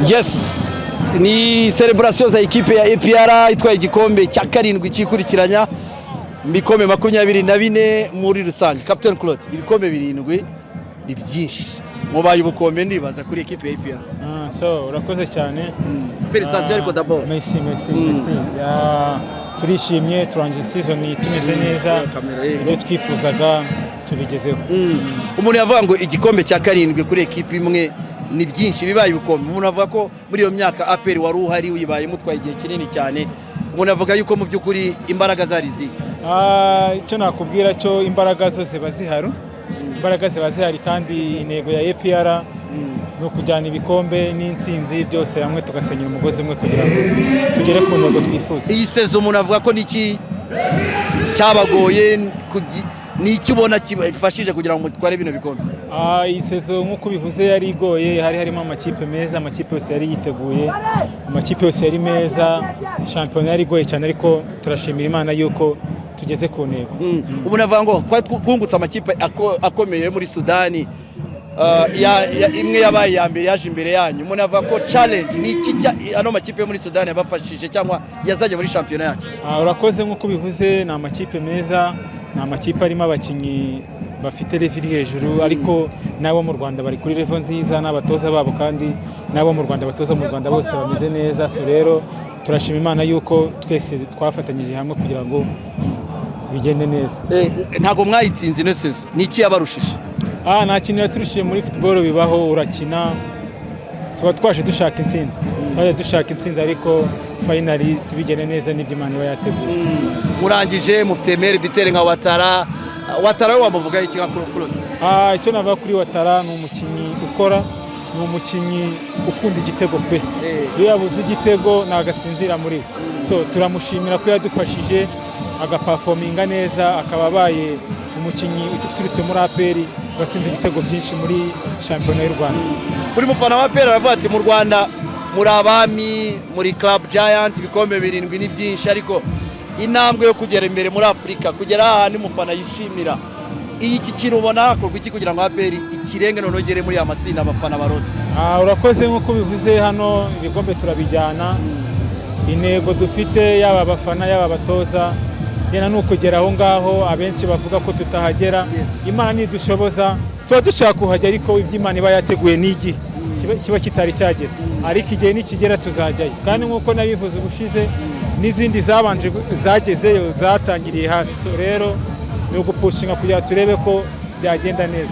Yes, ni celebration za ekipe ya APR itwaye igikombe cya karindwi cyikurikiranya ibikombe 24 muri rusange. Captain Claude, ibikombe 7 ni byinshi. Mubaye ubukombe ndibaza kuri ekipe ya APR. So urakoze cyane. Félicitations ariko d'abord. Merci. Turishimye turangije season tumeze neza. Ibyo twifuzaga tubigezeho. Umuntu yavuga ngo igikombe cya karindwi kuri ekipe imwe ni byinshi bibaye ubukombe. Umuntu avuga ko muri iyo myaka APR wari uhari uyibaye mutwaye igihe kinini cyane. Umuntu avuga yuko mu byukuri imbaraga zari zihe? Icyo nakubwira cyo imbaraga zose bazihari. Imbaraga ziba zihari kandi intego ya APR no kujyana ibikombe n'intsinzi byose hamwe tugasenyera umugozi umwe kugira ngo tugere ku ntego twifuza. Iyi sezo umuntu avuga ko niki cyabagoye niki ubona kibafashije kugira ngo mutware bino bikombe? Iyi sezo nk'uko bivuze yari igoye, harimo amakipe meza, amakipe yose yari yiteguye, amakipe yose yari meza, shampiyona yari igoye cyane ariko turashimira Imana yuko tugeze ku ntego. Ubu navuga ngo twungutse amakipe akomeye muri Sudani, imwe yabaye ya mbere yaje imbere yanyu. Umuntu avuga ko challenge ni iki ano makipe yo muri Sudani yabafashije cyangwa yazanye muri shampiyona yacu? Urakoze nk'uko bivuze, ni amakipe meza, ni amakipe arimo abakinnyi bafite level hejuru, ariko nabo mu Rwanda bari kuri level nziza n'abatoza babo, kandi nabo mu Rwanda batoza mu Rwanda bose bameze neza. So rero turashima Imana yuko twese twafatanyije hamwe kugira ngo bigende neza. Ntago mwayitsinze ino sezo, niki yabarushije? Nta kintu yaturushije muri football, bibaho urakina tuba twaje dushaka intsinzi, ariko finally sibigene neza n'ibyo Imana iba yateguye. Murangije mufite Meri Bitere nka Watara we wamuvuga iki kuri? Icyo navuga kuri Watara, ni umukinnyi ukora, ni umukinnyi ukunda igitego pe. Iyo yabuze igitego nagasinzira muri. So turamushimira ko yadufashije agaperforminga neza, akaba abaye umukinnyi uturutse muri APR watsinze ibitego byinshi muri shampiyona y'u Rwanda. Buri mufana wa APR aravuga ati mu Rwanda muri abami, muri Club Giant, ibikombe 7 ni byinshi, ariko intambwe yo kugera imbere muri Afrika, kugera ahandi mufana yishimira. Iki kintu ubona hakorwa iki kugira ngo APR ikirenge nonogere muri amatsinda abafana barota? Urakoze nk'uko bivuze, hano ibikombe turabijyana. Intego dufite yaba abafana yaba abatoza yena nuko kugera aho ngaho. Abenshi bavuga ko tutahagera, Imana nidushoboza tuba dushaka kuhagera, ariko iby'Imana iba yateguye n'igi kiba kitari cyagera, ariko igihe nikigera tuzajyayo. Kandi nk'uko nabivuze ubushize, n'izindi zabanje zagezeyo zatangiriye hasi. So rero ni ugupushinga kugira turebe ko byagenda neza.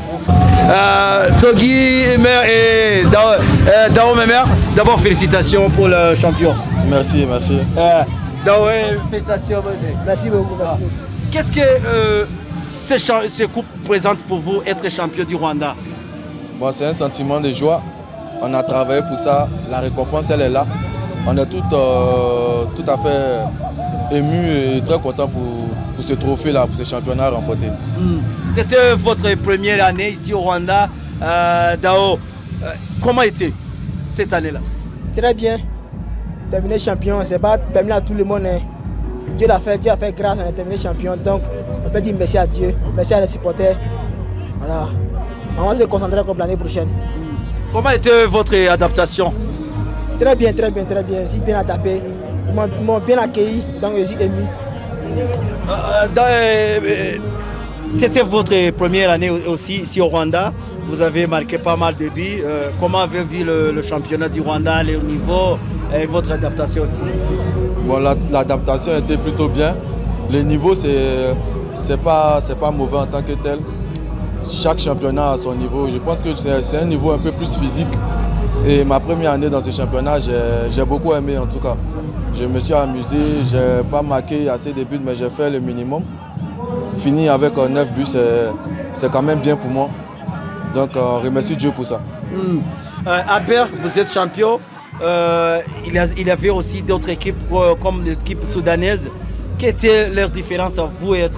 Togi et Dao Memer, d'abord félicitations pour le champion. Merci. Dao, félicitations. Merci beaucoup. Qu'est-ce que ce coupe présente pour vous, être champion du Rwanda? Bon, c'est un sentiment de joie. On a travaillé pour ça. La récompense, elle est là. On est tout à fait ému et très content pour ce trophée-là, pour ce championnat remporté. C'était votre première année ici au Rwanda. Dao, comment était cette année-là? Très bien. Terminé champion, c'est pas permis à tout le monde. Dieu a fait grâce, on est terminé champion. Donc, on peut dire merci à Dieu, merci à les supporters. Voilà. On va se concentrer comme l'année prochaine. Comment était votre adaptation? Très bien. Je suis bien adapté. Ils m'ont bien accueilli, donc je suis ému. C'était votre première année aussi ici au Rwanda. Vous avez marqué pas mal de buts. Comment avez-vous vu le championnat du Rwanda, le niveau et votre adaptation aussi? Bon, l'adaptation était plutôt bien. Le niveau, c'est pas mauvais en tant que tel. Chaque championnat a son niveau. Je pense que c'est un niveau un peu plus physique. Et ma première année dans ce championnat, j'ai beaucoup aimé en tout cas. Je me suis amusé, je n'ai pas marqué assez de buts, mais j'ai fait le minimum. Fini avec 9 buts, c'est quand même bien pour moi. Donc, remercie Dieu pour ça. APR, vous êtes champion. Il y avait aussi d'autres équipes comme l'équipe soudanaise. Quelle était leur différence, vous et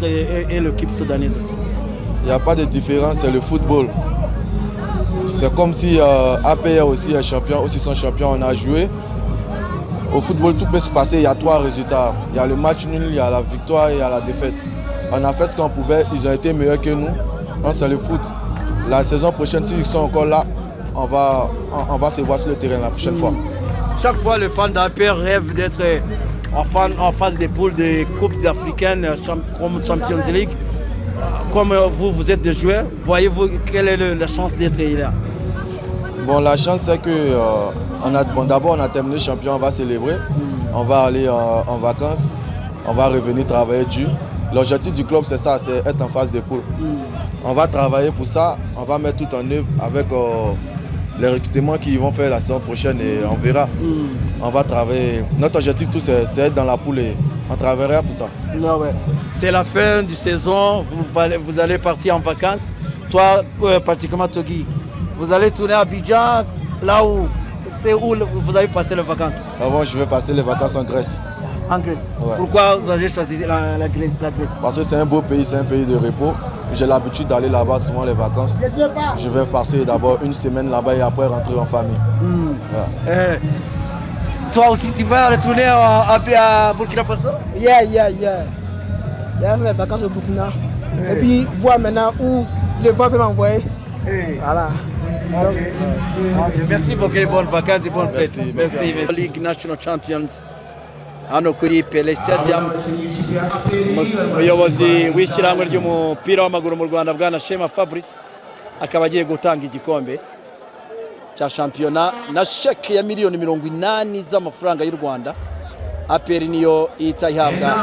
l'équipe soudanaise aussi? Il n'y a pas de différence, c'est le football. C'est comme si APR aussi est champion, aussi son champion, on a joué. Au football, tout peut se passer, il y a 3 résultats. Il y a le match nul, il y a la victoire et il y a la défaite. On a fait ce qu'on pouvait, ils ont été meilleurs que nous. Donc c'est le foot. La saison prochaine, s'ils sont encore là, on va se voir sur le terrain la prochaine fois. Chaque fois, le fan d'APR rêve d'être en phase des poules des Coupes africaines comme Champions League. Comme vous êtes des joueurs, voyez-vous quelle est la chance d'être là? Bon, la chance c'est que d'abord on a terminé champion, on va célébrer, on va aller en vacances, on va revenir travailler dur. L'objectif du club c'est ça, c'est être en phase des poules. On va travailler pour ça, on va mettre tout en œuvre avec les recrutements qu'ils vont faire la saison prochaine et on verra. On va travailler. Notre objectif tout c'est être dans la poule et on travaillera pour ça. Ouais. C'est la fin du saison, vous allez partir en vacances. Toi, particulièrement Togi, vous allez tourner à Abidjan, là où c'est où vous avez passé les vacances? Avant, je vais passer les vacances en Grèce. En Grèce? Ouais. Pourquoi vous avez choisi la Grèce? Parce que c'est un beau pays, c'est un pays de repos. J'ai l'habitude d'aller là-bas souvent les vacances. Je vais passer d'abord une semaine là-bas et après rentrer en famille. Ouais. Toi aussi, tu vas retourner à Burkina Faso? Yeah. Il y a mes vacances au Burkina. Et puis, voir maintenant où le vent peut m'envoyer. Voilà. Okay. Merci beaucoup, bonnes vacances et bonnes fêtes. Merci. League National Champions hano kuri Pele Stadium. Umuyobozi w'ishyirahamwe ry'umupira w'amaguru mu Rwanda bwana Shema Fabrice akaba agiye gutanga igikombe cya shampiyona na sheke ya miliyoni 80 z'amafaranga y'u Rwanda. APR niyo ihita ihabwa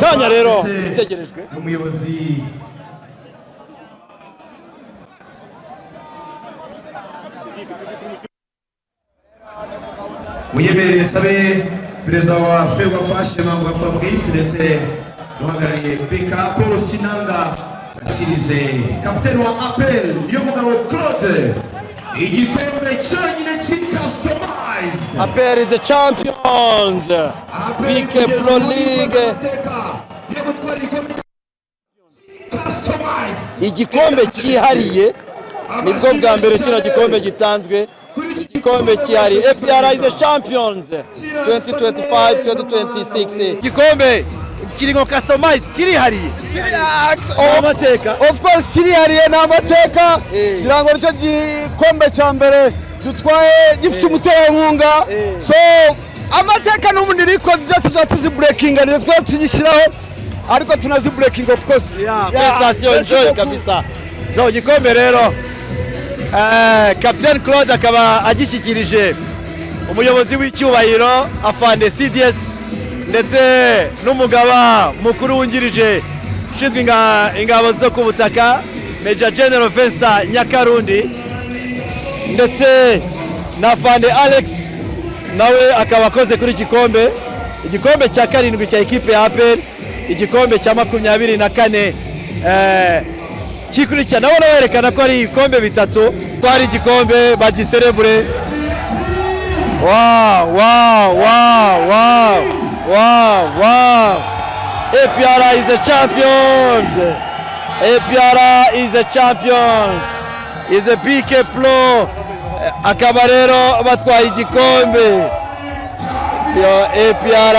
kanya rero itegerejwe. Munyemerere sabe perezida wa Ferwafa Shema Fabrice ndetse n'uhagarariye BK Paul Sinanga akirize kapiteni wa APR niyo mugabo Claude igikombe cyonyine cy'Customized. APR is the champions. BK Pro League. Igikombe cyihariye nibwo bwa mbere kino gikombe gitanzwe. Igikombe cyihariye APR is the champions 2025-2026. Igikombe kirimo Customized kirihariye. Amateka. Of course kirihariye n'amateka. Kugira ngo nicyo gikombe cya mbere dutwaye gifite umuterankunga. So amateka n'ubundi riko byose tuzi breaking ari twa tugishyiraho ariko tunazi breaking of course. Prestation enjoy kabisa. So igikombe rero Captain Claude akaba agishyikirije umuyobozi w'icyubahiro afande CDS ndetse n'umugaba mukuru wungirije ushinzwe ingabo zo ku butaka Major General Vincent Nyakarundi ndetse na afande Alex nawe akaba akoze kuri igikombe cya 7 cya ekipe ya APR, igikombe cya 24 kikurikira nabo werekana ko ari ibikombe bitatu ko ari igikombe bagiserebure. Wow. APR is the champions. APR is the champion. Is a BK Pro. Akaba rero batwaye igikombe. APR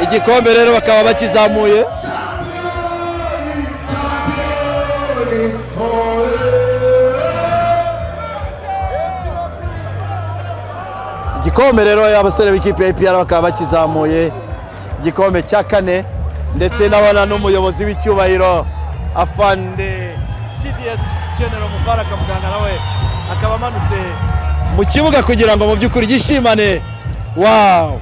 igikombe rero bakaba bakizamuye. Igikombe rero y'abasore b'ikipe ya APR bakaba bakizamuye igikombe cya 4 ndetse n'abana n'umuyobozi w'icyubahiro afande CDS General Mubaraka Muganga nawe akaba amanutse mu kibuga kugira ngo mu by'ukuri gishimane. Wow.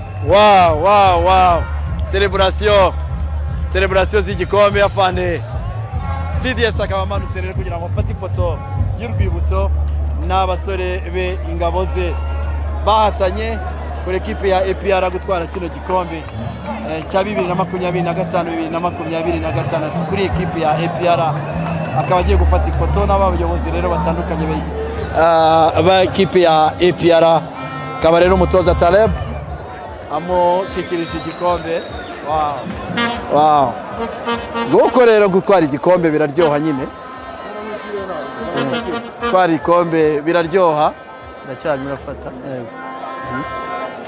Celebration z'igikombe afande CDS akaba amanutse rero kugira ngo afate ifoto y'urwibutso n'abasore be ingabo ze bahatanye kuri ekipe ya APR gutwara kino gikombe cya 2025-2026 kuri ekipe ya APR. Akaba agiye gufata ifoto n'abayobozi rero batandukanye ba ekipe ya APR. Akaba rero umutoza Taleb amushyikirije igikombe. Wow. Nguko rero gutwara igikombe biraryoha nyine. Gutwara igikombe biraryoha. Ndacyari murafata.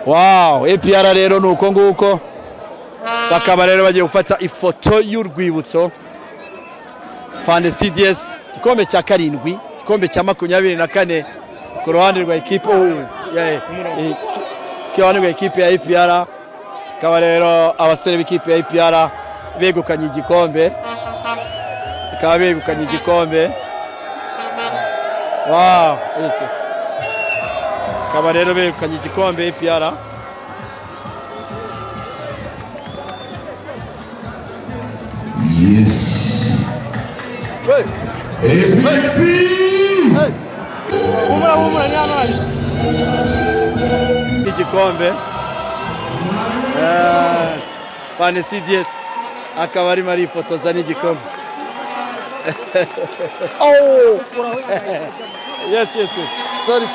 Wow, APR rero nuko nguko. Bakaba rero bagiye gufata ifoto y'urwibutso. Fane CDS igikombe cya karindwi, igikombe cya 24 ku ruhande rwa ekipe ya APR. Kaba rero abasore b'ikipe ya APR begukanye igikombe, wow, yes. Kaba rero begukanye igikombe APR. Yes. Humura ni hano ari. Igikombe. Yes. Fane CDS akaba arimo arifotoza n'igikombe. Oh. Yes. Sorry.